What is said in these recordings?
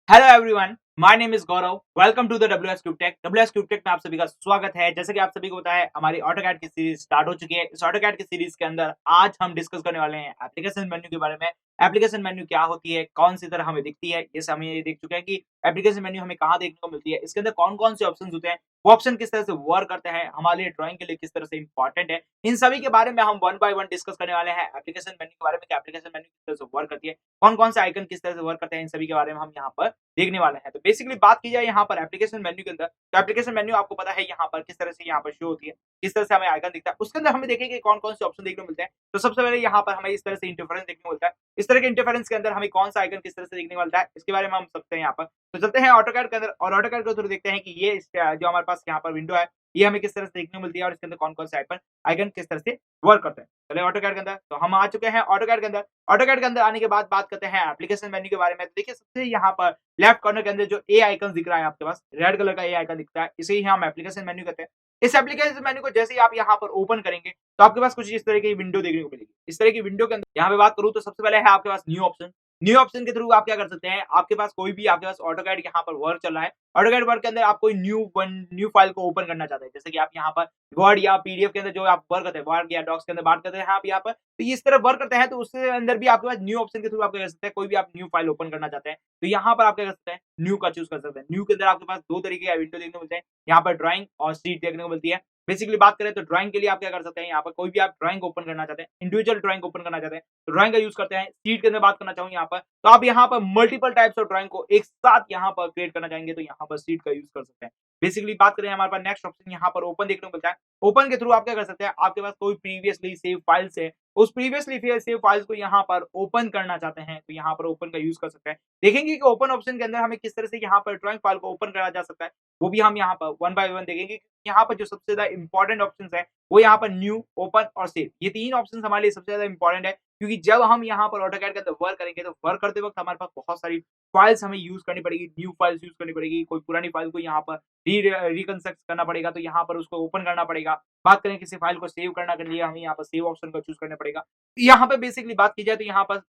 Hello everyone, my name is Gaurav. Welcome to the WsCubeTech। WsCubeTech में आप सभी का स्वागत है। जैसे कि आप सभी को पता है, हमारी AutoCAD की सीरीज स्टार्ट हो चुकी है। इस AutoCAD की सीरीज के अंदर आज हम डिस्कस करने वाले हैं एप्लीकेशन मेन्यू के बारे में। एप्लीकेशन मेन्यू क्या होती है, कौन सी तरह हमें दिखती है, ये हम ये देख चुके हैं कि एप्लीकेशन मेन्यू हमें कहाँ देखने को मिलती है, इसके अंदर कौन-कौन से ऑप्शंस होते हैं, वो ऑप्शन किस तरह से वर्क करते हैं, हमारे लिए ड्राइंग के लिए किस तरह से इंपॉर्टेंट है। इन सभी के बारे में हम वन बाय वन डिस्कस करने वाले हैं। एप्लीकेशन मेन्यू के बारे में कि एप्लीकेशन मेन्यू किस तरह से वर्क करती है, कौन-कौन से आइकन किस तरह से वर्क करते हैं, इन सभी के बारे में हम यहाँ पर देखने वाले हैं। तो बेसिकली बात की जाए यहाँ पर एप्लीकेशन मेन्यू के अंदर, तो एप्लीकेशन मेन्यू आपको पता है यहाँ पर किस तरह से यहाँ पर शो होती है, किस तरह से हमें आइकन दिखता है। उसके अंदर हमें देखेंगे कौन-कौन से ऑप्शन देखने को मिलते हैं। तो सबसे पहले यहाँ पर हमें इस तरह से इंटरफेरेंस देखने को मिलता है। इस तरह के इंटरफेरेंस के अंदर हमें कौन सा आइकन किस तरह से देखने को मिलता है, इसके बारे में हम सकते हैं यहाँ पर। तो चलते हैं ऑटोकैड के अंदर और ऑटोकैड के थ्रू देखते हैं कि ये जो हमारे पास यहाँ पर विंडो है, ये हमें किस तरह से देखने को मिलती है और इसके अंदर कौन-कौन से आइकन आइकन किस तरह से वर्क करते हैं। चलिए ऑटोकैड के अंदर, तो हम आ चुके हैं ऑटोकैड के अंदर। ऑटोकैड के अंदर आने के बाद बात करते हैं एप्लीकेशन मेन्यू के बारे में। तो देखिए सबसे यहाँ पर लेफ्ट कॉर्नर के अंदर जो ए आइकन दिख रहा है आपके पास, रेड कलर का ए आइकन दिखता है, इसे ही हम एप्लीकेशन मेन्यू कहते हैं। इस एप्लीकेशन मेन्यू को जैसे ही आप यहाँ पर ओपन करेंगे, तो आपके पास कुछ इस तरह की विंडो देखने को मिलेगी। इस तरह की विंडो के अंदर यहाँ पे बात करूँ तो सबसे पहले है आपके पास न्यू ऑप्शन। न्यू ऑप्शन के थ्रू आप क्या कर सकते हैं, आपके पास कोई भी आपके पास ऑटोकैड यहाँ पर वर्क चल रहा है। ऑटोकैड वर्क के अंदर आप कोई न्यू फाइल को ओपन करना चाहते हैं, जैसे कि आप यहाँ पर वर्ड या पीडीएफ के अंदर जो आप वर्क करते हैं, वर्ड या डॉक्स के अंदर बात करते हैं आप यहाँ पर, तो इस तरह वर्क करते हैं, तो उसके अंदर भी आपके पास न्यू ऑप्शन के थ्रू आप क्या कर सकते हैं, कोई भी आप न्यू फाइल ओपन करना चाहते हैं, तो यहाँ पर आप क्या कर सकते हैं, न्यू का चूज कर सकते हैं। न्यू के अंदर आपके पास दो तरीके का विंडो देखने को मिलते हैं, यहाँ पर ड्राइंग और शीट देखने को मिलती है। बेसिकली बात करें तो ड्राइंग के लिए आप क्या कर सकते हैं, यहाँ पर कोई भी आप ड्राइंग ओपन करना चाहते हैं, इंडिविजुअल ड्राइंग ओपन करना चाहते हैं, तो ड्राइंग का यूज करते हैं। शीट के अंदर बात करना चाहूँ यहाँ पर, तो आप यहाँ पर मल्टीपल टाइप्स ऑफ ड्राइंग को एक साथ यहाँ पर क्रिएट करना चाहेंगे, तो यहाँ पर शीट का यूज कर सकते हैं। बेसिकली बात करें हमारे पास नेक्स्ट ऑप्शन यहाँ पर ओपन देखने को मिलता है। ओपन के थ्रू आप क्या कर सकते हैं, आपके पास कोई प्रीवियसली सेव फाइल्स है, उस प्रीवियसली सेव फाइल्स को यहाँ पर ओपन करना चाहते हैं, तो यहाँ पर ओपन का यूज कर सकते हैं। देखेंगे कि ओपन ऑप्शन के अंदर हमें किस तरह से यहाँ पर ड्राइंग फाइल को ओपन करा जा सकता है, वो भी हम यहाँ पर वन बाय वन देखेंगे। यहाँ पर जो सबसे ज्यादा इंपॉर्टेंट ऑप्शन है, वो यहाँ पर न्यू, ओपन और सेव, ये तीन ऑप्शन हमारे लिए सबसे ज्यादा इंपॉर्टेंट है, क्योंकि जब हम यहाँ पर ऑटोकैड के अंदर वर्क करेंगे, तो वर्क करते वक्त हमारे पास बहुत सारी फाइल्स हमें यूज करनी पड़ेगी, न्यू फाइल्स यूज करनी पड़ेगी, कोई पुरानी फाइल को यहाँ पर रिकंस्ट्रक्ट करना पड़ेगा, तो यहाँ पर उसको ओपन करना पड़ेगा। बात करें किसी फाइल को सेव करने के लिए, हमें यहाँ पर सेव ऑप्शन को चूज करना पड़ेगा। यहाँ पे बेसिकली बात की जाए तो यहाँ पर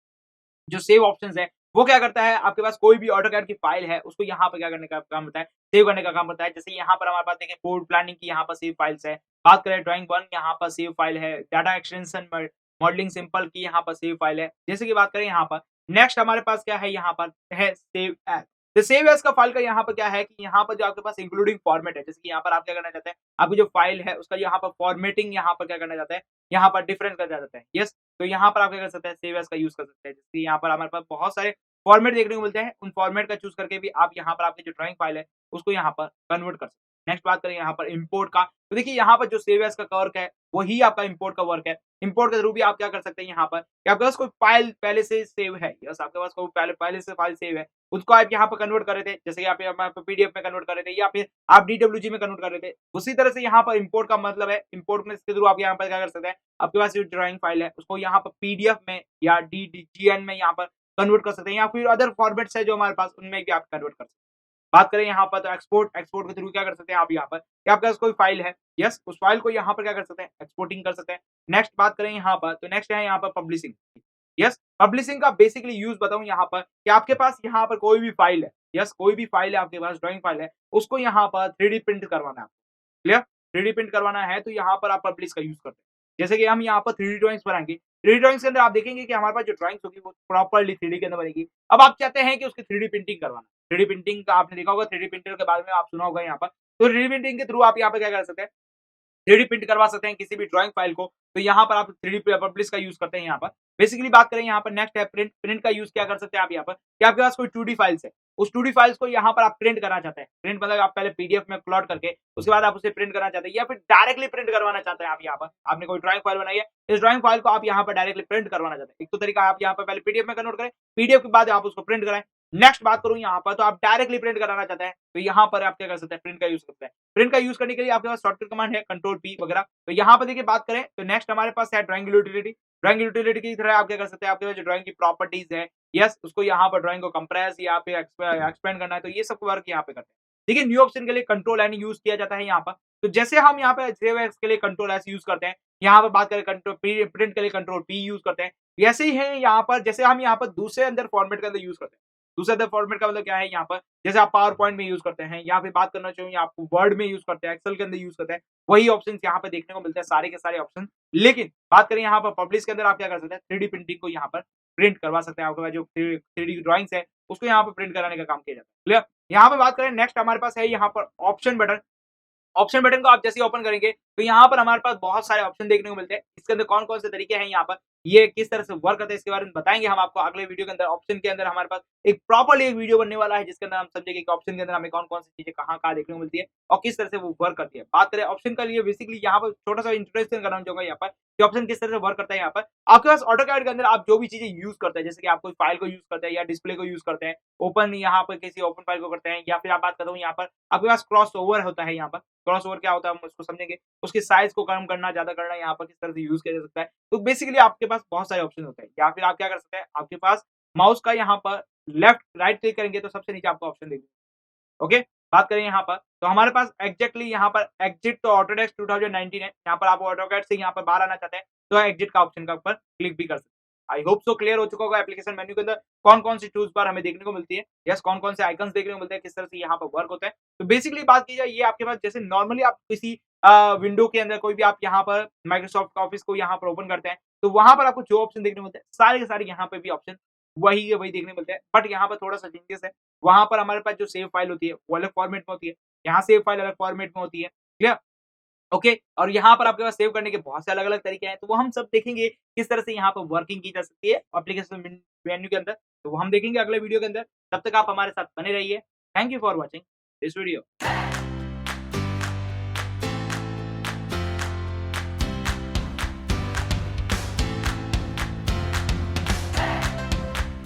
जो सेव ऑप्शंस है, वो क्या करता है, आपके पास कोई भी ऑटोकैड की फाइल है, उसको यहाँ पर क्या करने का काम होता है, सेव करने का काम होता है। जैसे यहाँ पर हमारे पास देखिए कोड प्लानिंग की यहाँ पर सेव फाइल्स है, बात करें ड्राइंग 1 यहाँ पर सेव फाइल है, डाटा एक्सटेंशन मॉडलिंग सिंपल की यहाँ पर सेव फाइल है। जैसे कि बात करें यहाँ पर नेक्स्ट हमारे पास क्या है, यहाँ पर है सेव एज। तो सेव एज का फाइल का यहाँ पर क्या है कि यहाँ पर जो आपके पास इंक्लूडिंग फॉर्मेट है, जैसे कि यहाँ पर आप क्या करना चाहते हैं, आपकी जो फाइल है उसका यहाँ पर फॉर्मेटिंग यहाँ पर क्या करना चाहते हैं, यहाँ पर डिफरेंस करना चाहते हैं। यस, तो यहाँ पर आप क्या कर सकते हैं, सेव एज का यूज कर सकते हैं। जैसे यहाँ पर हमारे पास बहुत सारे फॉर्मेट देखने को मिलते हैं, उन फॉर्मेट का चूज करके भी आप यहाँ पर आपकी जो ड्राइंग फाइल है उसको यहाँ पर कन्वर्ट कर सकते हैं। नेक्स्ट बात करें यहाँ पर इंपोर्ट का, तो देखिए यहाँ पर जो सेव एज का वर्क है, वही आपका इंपोर्ट का वर्क है। इंपोर्ट के थ्रू भी आप क्या कर सकते हैं, यहाँ पर कि आपके पास कोई फाइल पहले से सेव है, यस आपके पास कोई पहले से फाइल सेव है, उसको आप यहाँ पर कन्वर्ट कर रहे थे, जैसे कि आप यहाँ पर पीडीएफ में कन्वर्ट कर रहे थे या फिर आप डीडब्ल्यूजी में कन्वर्ट कर रहे थे। उसी तरह से यहाँ पर इंपोर्ट का मतलब है, इंपोर्ट में इसके थ्रू आप यहाँ पर क्या कर सकते हैं, आपके पास जो ड्राइंग फाइल है उसको यहाँ पर पीडीएफ में या डीजीएन में यहाँ पर कन्वर्ट कर सकते हैं, या फिर अदर फॉर्मेट्स है जो हमारे पास, उनमें भी आप कन्वर्ट कर सकते हैं। बात करें यहाँ पर तो एक्सपोर्ट के थ्रू क्या कर सकते हैं आप, यहाँ पर कि आपके पास कोई फाइल है, यस उस फाइल को यहाँ पर क्या कर सकते हैं, एक्सपोर्टिंग कर सकते हैं। नेक्स्ट बात करें यहाँ पर, तो नेक्स्ट है यहाँ पर पब्लिशिंग। यस, पब्लिशिंग का बेसिकली यूज बताऊं यहाँ पर कि आपके पास यहाँ पर कोई भी फाइल है, यस कोई भी फाइल है आपके पास, ड्राइंग फाइल है, उसको यहाँ पर 3D प्रिंट करवाना है आपको। क्लियर, 3D प्रिंट करवाना है तो यहाँ पर आप पब्लिश का यूज करते हैं। जैसे कि हम यहाँ पर 3D ड्राइंग्स बनाएंगे, 3D ड्राइंग्स के अंदर आप देखेंगे कि हमारे पास जो ड्राइंग्स होगी वो प्रॉपर्ली 3D के अंदर बनेगी। अब आप चाहते हैं कि उसकी 3D प्रिंटिंग करवाना, 3D प्रिंटिंग का आपने देखा होगा, 3D प्रिंटर के बारे में आप सुना होगा यहाँ पर, तो 3D प्रिंटिंग के थ्रू आप यहाँ पर क्या कर सकते हैं, 3D प्रिंट करवा सकते हैं किसी भी ड्राइंग फाइल को, तो यहाँ पर आप 3D पब्लिश का यूज करते हैं। यहाँ पर बेसिकली बात करें यहाँ पर नेक्स्ट है प्रिंट। प्रिंट का यूज क्या कर सकते हैं आप यहाँ पर कि आपके पास कोई 2D फाइल्स है, उस 2D फाइल्स को यहाँ पर आप प्रिंट करना चाहते हैं। प्रिंट मतलब आप पहले पीडीएफ में प्लॉट करके उसके बाद आप उसे प्रिंट करना चाहते हैं, या फिर डायरेक्टली प्रिंट करवाना चाहते हैं। आप यहाँ पर आपने कोई ड्राइंग फाइल बनाई है, इस ड्राइंग फाइल को आप यहाँ पर डायरेक्टली प्रिंट करवाना चाहते हैं। एक तो तरीका आप यहाँ पर पहले पीडीएफ में कन्वर्ट करें, पीडीएफ के बाद आप उसको प्रिंट कराएं। नेक्स्ट बात करूं यहाँ पर, तो आप डायरेक्टली प्रिंट कराना चाहते हैं, तो यहाँ पर आप क्या कर सकते हैं, प्रिंट का यूज करते हैं। प्रिंट का यूज करने के लिए आपके पास शॉर्टकट कमांड है कंट्रोल पी वगैरह। तो यहाँ पर देखिए बात करें तो नेक्स्ट हमारे पास है ड्राइंग यूटिलिटी। ड्राइंग यूटिलिटी की तरह आप क्या कर सकते हैं, आपके पास जो ड्राइंग की प्रॉपर्टीज है, यस उसको यहाँ पर ड्राइंग को कंप्रेस या फिर एक्सपेंड करना है, तो ये सब वर्क यहाँ पे करते हैं। देखिए न्यू ऑप्शन के लिए कंट्रोल एन यूज किया जाता है यहाँ पर। तो जैसे हम यहाँ पे सेव एज के लिए कंट्रोल एस यूज करते हैं, यहाँ पर बात करें कंट्रोल प्रिंट के लिए कंट्रोल पी यूज करते हैं, वैसे ही है यहाँ पर, जैसे हम यहाँ पर दूसरे अंदर फॉर्मेट के अंदर यूज करते हैं। दूसरा फॉर्मेट का मतलब क्या है यहाँ पर, जैसे आप पावर पॉइंट में यूज करते हैं या फिर बात करना चाहिए आप वर्ड में यूज करते हैं, एक्सेल के अंदर यूज करते हैं, वही ऑप्शन यहाँ पे देखने को मिलते हैं, सारे के सारे ऑप्शन। लेकिन बात करें यहाँ पर पब्लिश के अंदर आप क्या कर सकते हैं, 3D प्रिंटिंग को यहाँ पर प्रिंट करवा सकते हैं। आपके पास जो 3D ड्राइंग्स है उसको यहाँ पर प्रिंट कराने का काम किया जाता है। क्लियर? यहाँ पे बात करें नेक्स्ट हमारे पास है यहाँ पर ऑप्शन बटन। ऑप्शन बटन को आप जैसे ही ओपन करेंगे तो यहाँ पर हमारे पास बहुत सारे ऑप्शन देखने को मिलते हैं। इसके अंदर कौन-कौन से तरीके हैं यहाँ पर, ये किस तरह से वर्क करता है इसके बारे में बताएंगे हम आपको अगले वीडियो के अंदर। ऑप्शन के अंदर हमारे पास एक प्रॉपर्ली एक वीडियो बनने वाला है जिसके अंदर हम समझेंगे कि ऑप्शन के अंदर हमें कौन-कौन सी चीजें कहाँ-कहाँ देखने को मिलती है और किस तरह से वो वर्क करती है। बात करें ऑप्शन का लिए बेसिकली यहाँ पर छोटा-सा इंट्रोडक्शन करना चाहूँगा यहाँ पर कि ऑप्शन किस तरह से वर्क करता है। यहाँ पर आपके पास ऑटोकैड के अंदर आप जो भी चीजें यूज करते हैं, जैसे कि आप कोई फाइल को यूज करते हैं या डिस्प्ले को यूज करते हैं, ओपन यहाँ पर किसी ओपन फाइल को करते हैं, या फिर आप बात करता हूँ यहाँ पर आपके पास क्रॉस ओवर होता है। यहाँ पर क्रॉस ओवर क्या होता है हम उसको समझेंगे, उसके साइज को कम करना ज्यादा करना यहाँ पर किस तरह से यूज किया जा सकता है। तो बेसिकली आपके पास बहुत सारे ऑप्शन होते हैं, या फिर आप क्या कर सकते हैं, आपके पास माउस का यहाँ पर लेफ्ट राइट क्लिक करेंगे तो सबसे नीचे आपको ऑप्शन देंगे। ओके, बात करें यहाँ पर तो हमारे पास एग्जैक्टली यहाँ पर एग्जिट तो ऑटोडेस्क 2019 है। यहाँ पर आप ऑटोकैड से यहाँ पर बाहर आना चाहते हैं तो एग्जिट का ऑप्शन का ऊपर क्लिक भी कर सकते हैं। आई होप सो क्लियर हो चुका होगा एप्लीकेशन मेन्यू के अंदर कौन-कौन सी टूल्स बार हमें देखने को मिलती है, यस कौन-कौन से आइकन्स देखने को मिलते हैं, किस तरह से यहाँ पर वर्क होता है। तो बेसिकली बात की जाए ये आपके पास जैसे नॉर्मली आप किसी विंडो के अंदर कोई भी आप यहाँ पर माइक्रोसॉफ्ट ऑफिस को यहाँ पर ओपन करते हैं तो वहां पर आपको जो ऑप्शन देखने को मिलते हैं सारे के सारे यहाँ पे भी ऑप्शन वही देखने को मिलते हैं। बट यहाँ पर थोड़ा सा चेंजेस है, वहां पर हमारे पास जो सेव फाइल होती है वो अलग फॉर्मेट में होती है, यहाँ सेव फाइल अलग फॉर्मेट में होती है। क्लियर? ओके, और यहाँ पर आपके पास सेव करने के बहुत से अलग-अलग तरीके हैं, तो वो हम सब देखेंगे किस तरह से यहाँ पर वर्किंग की जा सकती है एप्लीकेशन मेन्यू के अंदर, तो वो हम देखेंगे अगले वीडियो के अंदर। तब तक आप हमारे साथ बने रहिए। Thank you for watching this video.